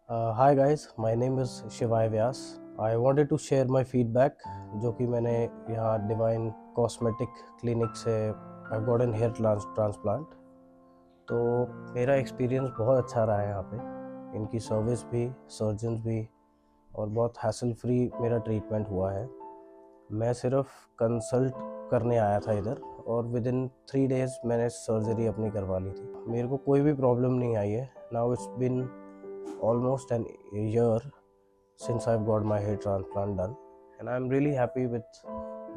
Hi guys, my name is Shivay Vyas. I wanted to share my feedback जो कि मैंने यहाँ डिवाइन कॉस्मेटिक क्लिनिक से I got an hair transplant. तो मेरा एक्सपीरियंस बहुत अच्छा रहा है यहाँ पे। इनकी सर्विस भी, सर्जन्स भी, और बहुत हैसल फ्री मेरा ट्रीटमेंट हुआ है। मैं सिर्फ कंसल्ट करने आया था इधर और विद इन 3 डेज़ मैंने सर्जरी अपनी करवा ली थी। मेरे को कोई भी प्रॉब्लम नहीं आई है। Now it's been almost an year since I've got my hair transplant done, and I'm really happy with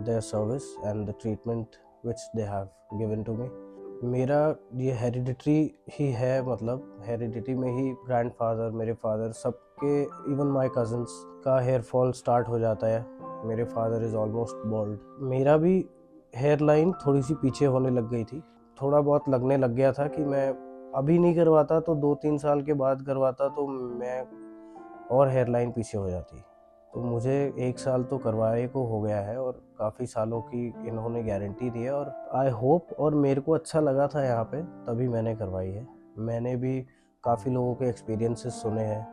their service and the treatment which they have given to me. मेरा ये हेरिडिटरी ही है, मतलब heredity में ही grandfather, मेरे father, सबके, even my cousins का hair fall start हो जाता है। मेरे फादर इज़ ऑलमोस्ट बॉल्ड। मेरा भी हेयर लाइन थोड़ी सी पीछे होने लग गई थी। थोड़ा बहुत लगने लग गया था कि मैं अभी नहीं करवाता तो 2-3 साल के बाद करवाता तो मैं और हेयर लाइन पीछे हो जाती। तो मुझे 1 साल तो करवाए को हो गया है और काफ़ी सालों की इन्होंने गारंटी दी है, और आई होप, और मेरे को अच्छा लगा था यहाँ पे तभी मैंने करवाई है। मैंने भी काफ़ी लोगों के एक्सपीरियंसेस सुने हैं।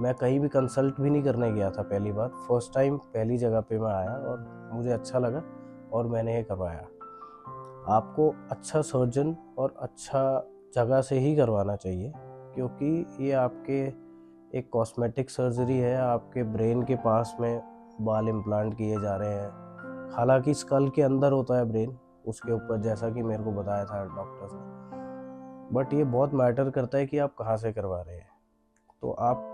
मैं कहीं भी कंसल्ट भी नहीं करने गया था पहली बार, फर्स्ट टाइम पहली जगह पे मैं आया और मुझे अच्छा लगा और मैंने ये करवाया। आपको अच्छा सर्जन और अच्छा जगह से ही करवाना चाहिए, क्योंकि ये आपके एक कॉस्मेटिक सर्जरी है। आपके ब्रेन के पास में बाल इम्प्लांट किए जा रहे हैं। हालांकि स्कल के अंदर होता है ब्रेन, उसके ऊपर, जैसा कि मेरे को बताया था डॉक्टर्स ने। बट ये बहुत मैटर करता है कि आप कहाँ से करवा रहे हैं। तो आप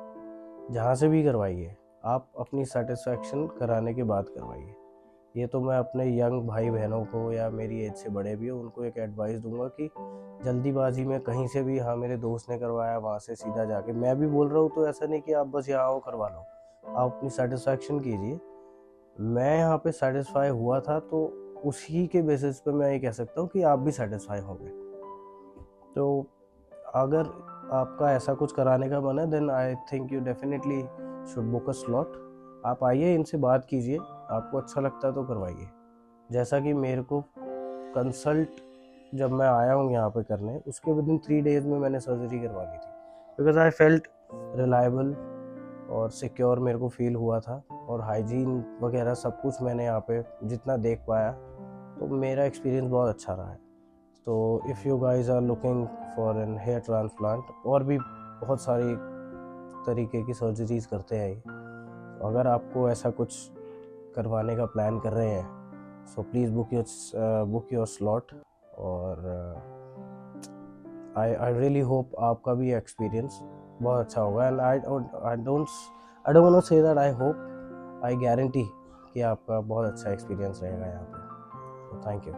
जहाँ से भी करवाइए, आप अपनी सेटिस्फैक्शन कराने के बाद करवाइए। ये तो मैं अपने यंग भाई बहनों को या मेरी एज से बड़े भी हो उनको एक एडवाइस दूंगा कि जल्दीबाजी में कहीं से भी, हाँ मेरे दोस्त ने करवाया वहाँ से सीधा जाके, मैं भी बोल रहा हूँ, तो ऐसा नहीं कि आप बस यहाँ आओ करवा लो। आप अपनी सेटिस्फैक्शन कीजिए। मैं यहाँ पे सेटिस्फाई हुआ था, तो उसी के बेसिस पे मैं ये कह सकता हूँ कि आप भी सेटिस्फाई होंगे। तो अगर आपका ऐसा कुछ कराने का मन है, then I think you definitely should book a slot. आप आइए, इनसे बात कीजिए, आपको अच्छा लगता है तो करवाइए। जैसा कि मेरे को कंसल्ट जब मैं आया हूँ यहाँ पे करने, उसके विद इन 3 डेज़ में मैंने सर्जरी करवा ली थी, बिकॉज आई फेल्ट रिलायबल और सिक्योर मेरे को फील हुआ था, और हाइजीन वगैरह सब कुछ मैंने यहाँ पे जितना देख पाया, तो मेरा एक्सपीरियंस बहुत अच्छा रहा है। तो if you guys are looking for an hair transplant, और भी बहुत सारी तरीके की सर्जरीज करते हैं ये, तो अगर आपको ऐसा कुछ करवाने का प्लान कर रहे हैं, so please book your slot. और आई रियली होप आपका भी एक्सपीरियंस बहुत अच्छा होगा। And I don't want to say that I hope, I guarantee कि आपका बहुत अच्छा एक्सपीरियंस रहेगा यहाँ पे। So thank you.